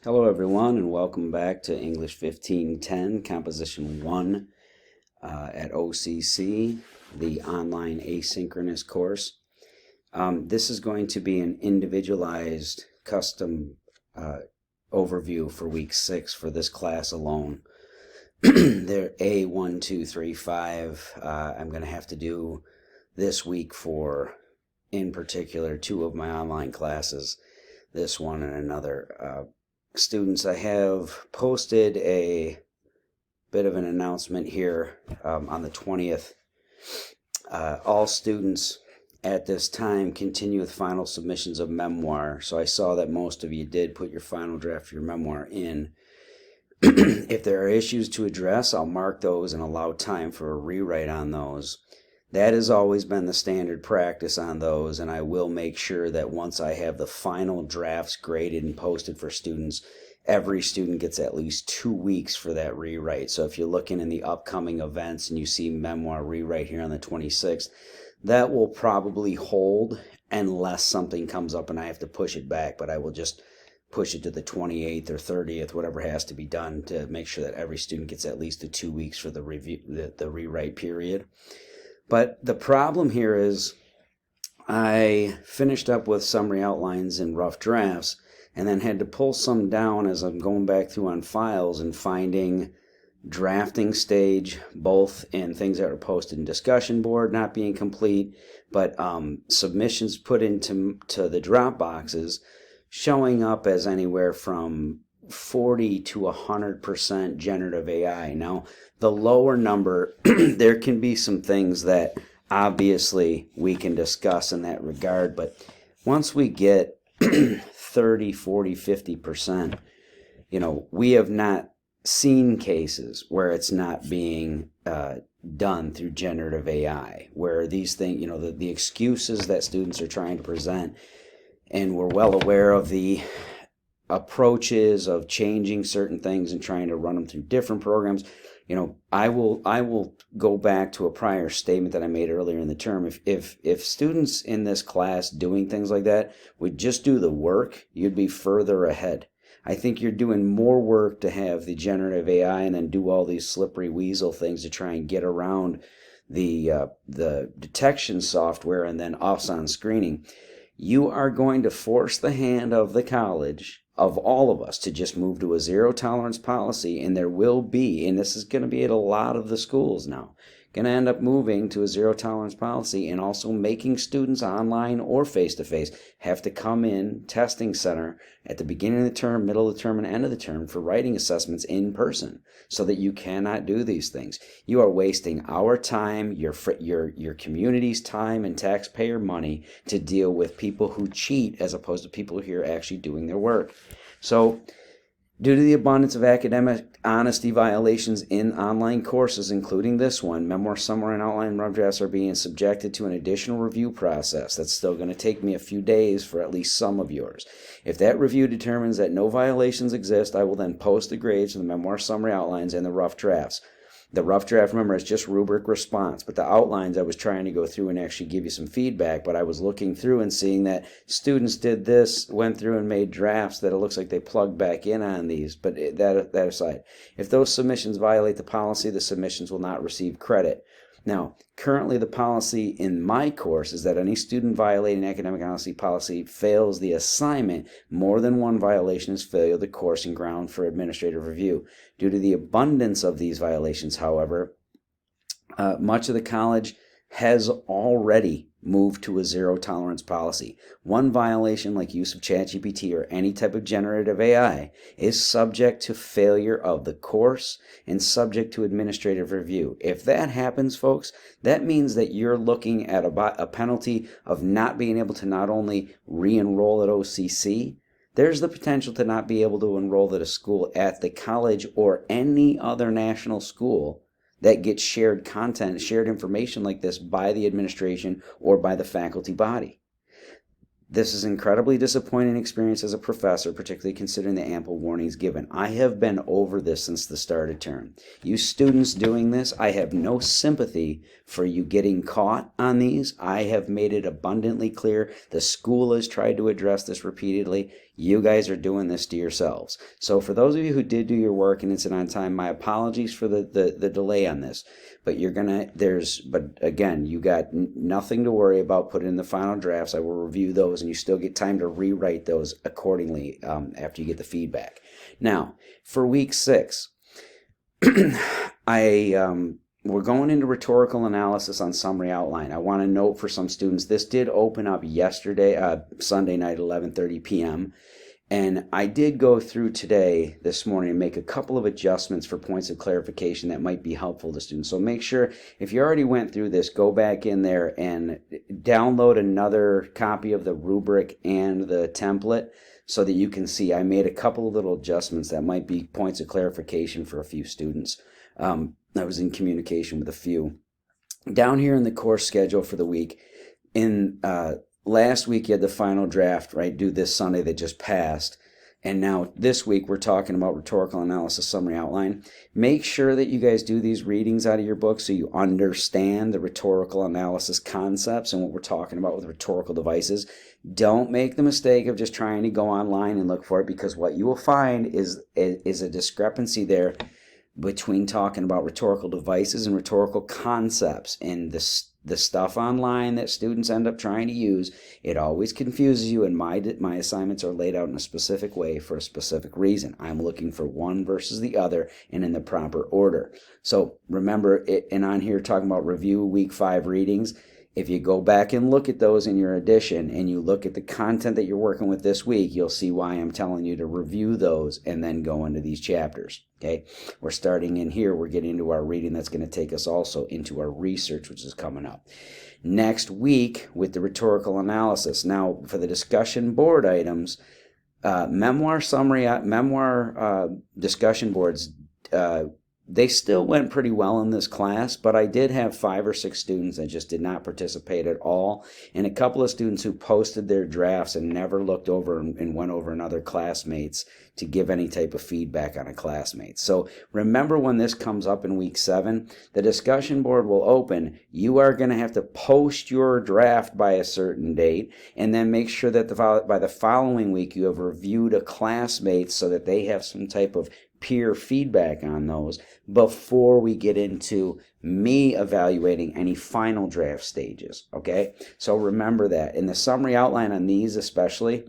Hello everyone, and welcome back to English 1510 Composition 1 at OCC, the online asynchronous course. This is going to be an individualized custom overview for week 6 for this class alone. They're A1235. I'm going to have to do this week for, in particular, 2 of my online classes, this one and another. Students, I have posted a bit of an announcement here on the 20th. All students at this time continue with final submissions of memoir. So I saw that most of you did put your final draft of your memoir in. If there are issues to address, I'll mark those and allow time for a rewrite on those. That has always been the standard practice on those, and I will make sure that once I have the final drafts graded and posted for students, every student gets at least 2 weeks for that rewrite. So if you're looking in the upcoming events and you see memoir rewrite here on the 26th, that will probably hold unless something comes up and I have to push it back, but I will just push it to the 28th or 30th, whatever has to be done to make sure that every student gets at least the 2 weeks for the review, the rewrite period. But the problem here is I finished up with summary outlines and rough drafts and then had to pull some down as I'm going back through on files and finding drafting stage, both in things that are posted in discussion board not being complete, but submissions put into the drop boxes showing up as anywhere from 40 to 100% generative AI. Now, the lower number, there can be some things that obviously we can discuss in that regard, but once we get 30, 40, 50%, we have not seen cases where it's not being done through generative AI, where these things, the excuses that students are trying to present, and we're well aware of the approaches of changing certain things and trying to run them through different programs. I will go back to a prior statement that I made earlier in the term. If students in this class doing things like that would just do the work, you'd be further ahead. I think you're doing more work to have the generative AI and then do all these slippery weasel things to try and get around the detection software and then us on screening. You are going to force the hand of the college, of all of us, to just move to a zero tolerance policy, and there will be, and this is going to be at a lot of the schools now, going to end up moving to a zero tolerance policy and also making students online or face-to-face have to come in testing center at the beginning of the term, middle of the term, and end of the term for writing assessments in person, so that you cannot do these things. You are wasting our time, your community's time and taxpayer money to deal with people who cheat as opposed to people who are actually doing their work. So, due to the abundance of academic honesty violations in online courses, including this one, memoir, summary, and outline rough drafts are being subjected to an additional review process. That's still going to take me a few days for at least some of yours. If that review determines that no violations exist, I will then post the grades for the memoir, summary, outlines, and the rough drafts. The rough draft, remember, is just rubric response, but the outlines I was trying to go through and actually give you some feedback, but I was looking through and seeing that students did this, went through and made drafts that it looks like they plugged back in on these, but that aside. If those submissions violate the policy, the submissions will not receive credit. Now, currently the policy in my course is that any student violating academic honesty policy fails the assignment. More than one violation is failure of the course and ground for administrative review. Due to the abundance of these violations, however, much of the college has already moved to a zero tolerance policy. One violation, like use of ChatGPT or any type of generative AI, is subject to failure of the course and subject to administrative review. If that happens, folks, that means that you're looking at a penalty of not being able to not only re-enroll at OCC, there's the potential to not be able to enroll at a school at the college or any other national school that gets shared content, shared information like this by the administration or by the faculty body. This is an incredibly disappointing experience as a professor, particularly considering the ample warnings given. I have been over this since the start of term. You students doing this, I have no sympathy for you getting caught on these. I have made it abundantly clear. The school has tried to address this repeatedly. You guys are doing this to yourselves. So for those of you who did do your work and it's on time, my apologies for the delay on this. But but again, you got nothing to worry about. Put in the final drafts. I will review those, and you still get time to rewrite those accordingly after you get the feedback. Now, for week 6, we're going into rhetorical analysis on summary outline. I want to note for some students, this did open up yesterday, Sunday night, 11:30 p.m. And I did go through this morning, and make a couple of adjustments for points of clarification that might be helpful to students. So make sure, if you already went through this, go back in there and download another copy of the rubric and the template so that you can see I made a couple of little adjustments that might be points of clarification for a few students. I was in communication with a few. Down here in the course schedule for the week, last week you had the final draft, right, due this Sunday that just passed. And now this week we're talking about rhetorical analysis summary outline. Make sure that you guys do these readings out of your book so you understand the rhetorical analysis concepts and what we're talking about with rhetorical devices. Don't make the mistake of just trying to go online and look for it, because what you will find is a discrepancy there between talking about rhetorical devices and rhetorical concepts. And the stuff online that students end up trying to use, it always confuses you, and my assignments are laid out in a specific way for a specific reason. I'm looking for one versus the other and in the proper order. So remember, and on here talking about review week 5 readings, if you go back and look at those in your edition and you look at the content that you're working with this week, you'll see why I'm telling you to review those and then go into these chapters. Okay, we're starting in here. We're getting into our reading that's going to take us also into our research, which is coming up next week with the rhetorical analysis. Now, for the discussion board items, memoir discussion boards, they still went pretty well in this class, but I did have 5 or 6 students that just did not participate at all, and a couple of students who posted their drafts and never looked over and went over another classmates to give any type of feedback on a classmate. So remember, when this comes up in week 7, the discussion board will open. You are going to have to post your draft by a certain date, and then make sure that by the following week you have reviewed a classmate so that they have some type of peer feedback on those before we get into me evaluating any final draft stages. Okay, so remember that. In the summary outline on these, especially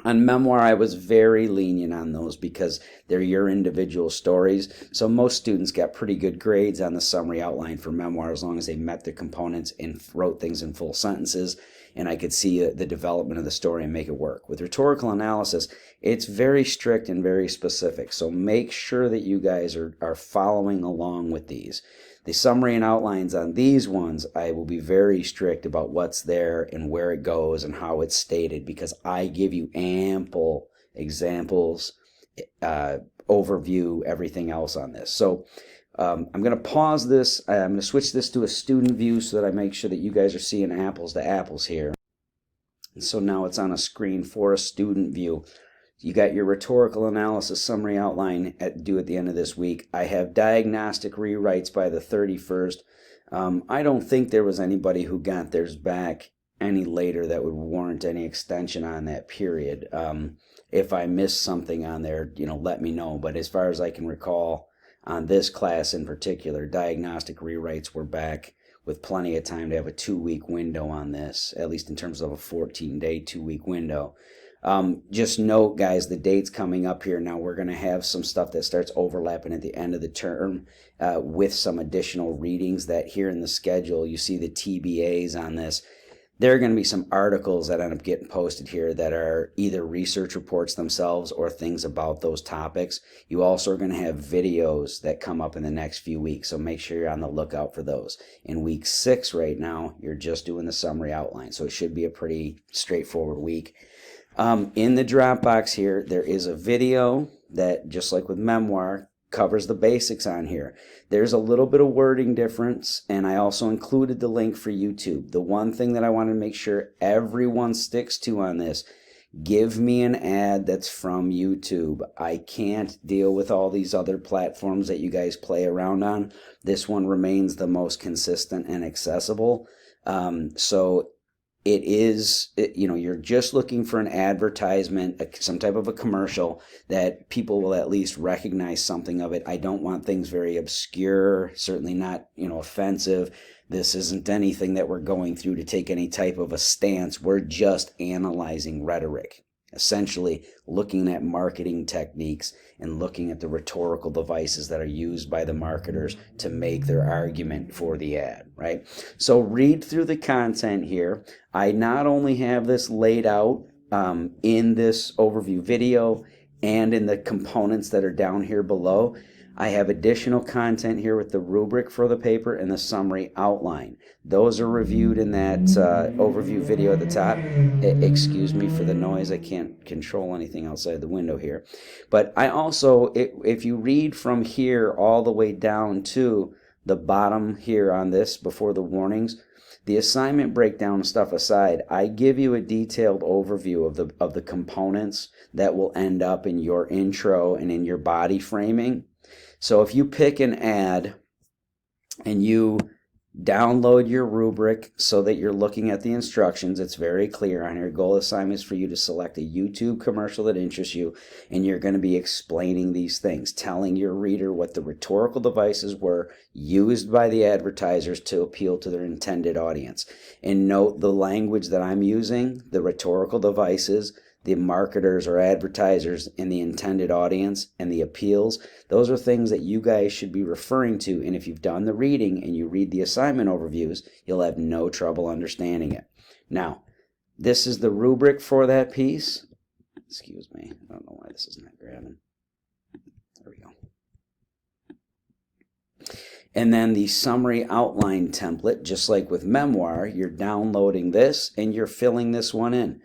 on memoir, I was very lenient on those because they're your individual stories. So most students got pretty good grades on the summary outline for memoir as long as they met the components and wrote things in full sentences, and I could see the development of the story and make it work. With rhetorical analysis, it's very strict and very specific, so make sure that you guys are following along with these. The summary and outlines on these ones, I will be very strict about what's there and where it goes and how it's stated, because I give you ample examples, overview, everything else on this. So I'm going to pause this. I'm going to switch this to a student view so that I make sure that you guys are seeing apples to apples here. And so now it's on a screen for a student view. You got your rhetorical analysis summary outline due at the end of this week. I have diagnostic rewrites by the 31st. I don't think there was anybody who got theirs back any later that would warrant any extension on that period. If I missed something on there, let me know. But as far as I can recall, on this class in particular, diagnostic rewrites were back with plenty of time to have a 2-week window on this, at least in terms of a 14-day 2-week window. Just note, guys, the dates coming up here. Now we're going to have some stuff that starts overlapping at the end of the term with some additional readings that here in the schedule, you see the TBAs on this. There are going to be some articles that end up getting posted here that are either research reports themselves or things about those topics. You also are going to have videos that come up in the next few weeks, so make sure you're on the lookout for those. In week 6 right now, you're just doing the summary outline, so it should be a pretty straightforward week. In the Dropbox here, there is a video that, just like with memoir, covers the basics on here. There's a little bit of wording difference, and I also included the link for YouTube. The one thing that I want to make sure everyone sticks to on this, give me an ad that's from YouTube. I can't deal with all these other platforms that you guys play around on. This one remains the most consistent and accessible. So it is, you're just looking for an advertisement, some type of a commercial that people will at least recognize something of it. I don't want things very obscure, certainly not, offensive. This isn't anything that we're going through to take any type of a stance. We're just analyzing rhetoric, essentially looking at marketing techniques and looking at the rhetorical devices that are used by the marketers to make their argument for the ad, right? So read through the content here. I not only have this laid out in this overview video and in the components that are down here below, I have additional content here with the rubric for the paper and the summary outline. Those are reviewed in that overview video at the top. Excuse me for the noise. I can't control anything outside the window here. But I also, if you read from here all the way down to the bottom here on this, before the warnings, the assignment breakdown stuff aside, I give you a detailed overview of the components that will end up in your intro and in your body framing. So if you pick an ad and you download your rubric so that you're looking at the instructions, it's very clear on here. Goal assignment is for you to select a YouTube commercial that interests you, and you're going to be explaining these things, telling your reader what the rhetorical devices were used by the advertisers to appeal to their intended audience. And note the language that I'm using, the rhetorical devices, the marketers or advertisers, and the intended audience, and the appeals. Those are things that you guys should be referring to, and if you've done the reading and you read the assignment overviews, you'll have no trouble understanding it. Now, this is the rubric for that piece. Excuse me, I don't know why this is not grabbing. There we go. And then the summary outline template, just like with Memoir, you're downloading this and you're filling this one in.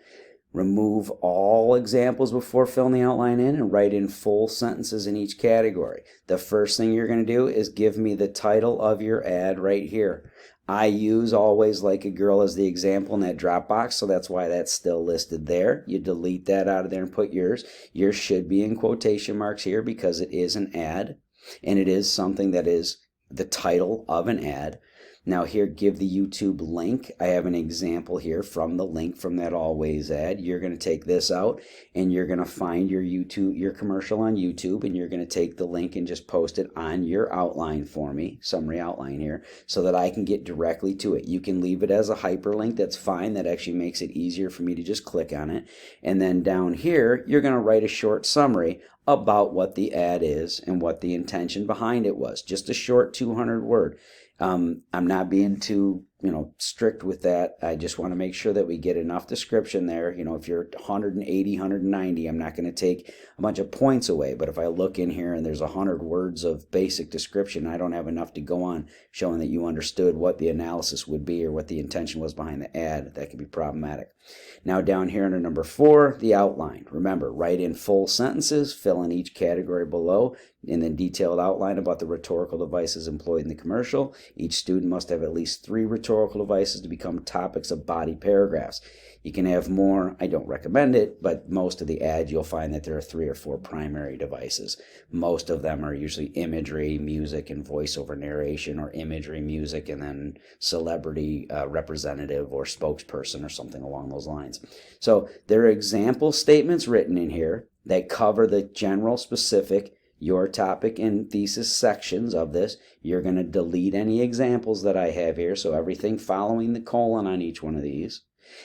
Remove all examples before filling the outline in and write in full sentences in each category. The first thing you're going to do is give me the title of your ad right here. I use Always Like a Girl as the example in that Dropbox, so that's why that's still listed there. You delete that out of there and put yours. Yours should be in quotation marks here because it is an ad, and it is something that is the title of an ad. Now here, give the YouTube link. I have an example here from the link from that Always ad. You're going to take this out and you're going to find your commercial on YouTube, and you're going to take the link and just post it on your outline for me, summary outline here, so that I can get directly to it. You can leave it as a hyperlink. That's fine. That actually makes it easier for me to just click on it. And then down here, you're going to write a short summary about what the ad is and what the intention behind it was. Just a short 200 word. I'm not being too, strict with that. I just want to make sure that we get enough description there. If you're 180, 190, I'm not going to take a bunch of points away. But if I look in here and there's 100 words of basic description, I don't have enough to go on showing that you understood what the analysis would be or what the intention was behind the ad. That could be problematic. Now down here under number 4, the outline. Remember, write in full sentences, fill in each category below, and then detailed outline about the rhetorical devices employed in the commercial. Each student must have at least 3 rhetorical devices to become topics of body paragraphs. You can have more. I don't recommend it, but most of the ads you'll find that there are 3 or 4 primary devices. Most of them are usually imagery, music, and voiceover narration, or imagery, music, and then celebrity representative or spokesperson or something along those lines. So there are example statements written in here that cover the general, specific, your topic and thesis sections of this. You're going to delete any examples that I have here, so everything following the colon on each one of these,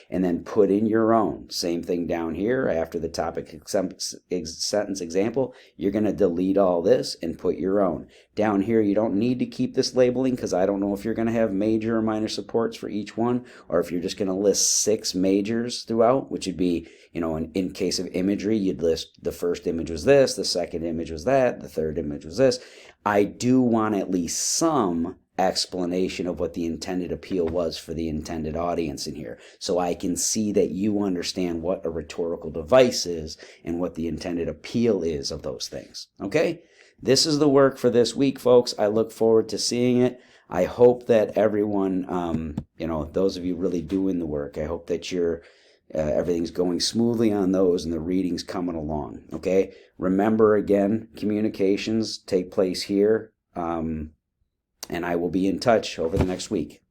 and then put in your own. Same thing down here after the topic sentence example. You're going to delete all this and put your own. Down here, you don't need to keep this labeling because I don't know if you're going to have major or minor supports for each one, or if you're just going to list 6 majors throughout, which would be, in case of imagery, you'd list the first image was this, the second image was that, the third image was this. I do want at least some explanation of what the intended appeal was for the intended audience in here, so I can see that you understand what a rhetorical device is and what the intended appeal is of those things. Okay? This is the work for this week, folks. I look forward to seeing it. I hope that everyone, those of you really doing the work, I hope that everything's going smoothly on those and the reading's coming along. Okay? Remember, again, communications take place here. And I will be in touch over the next week.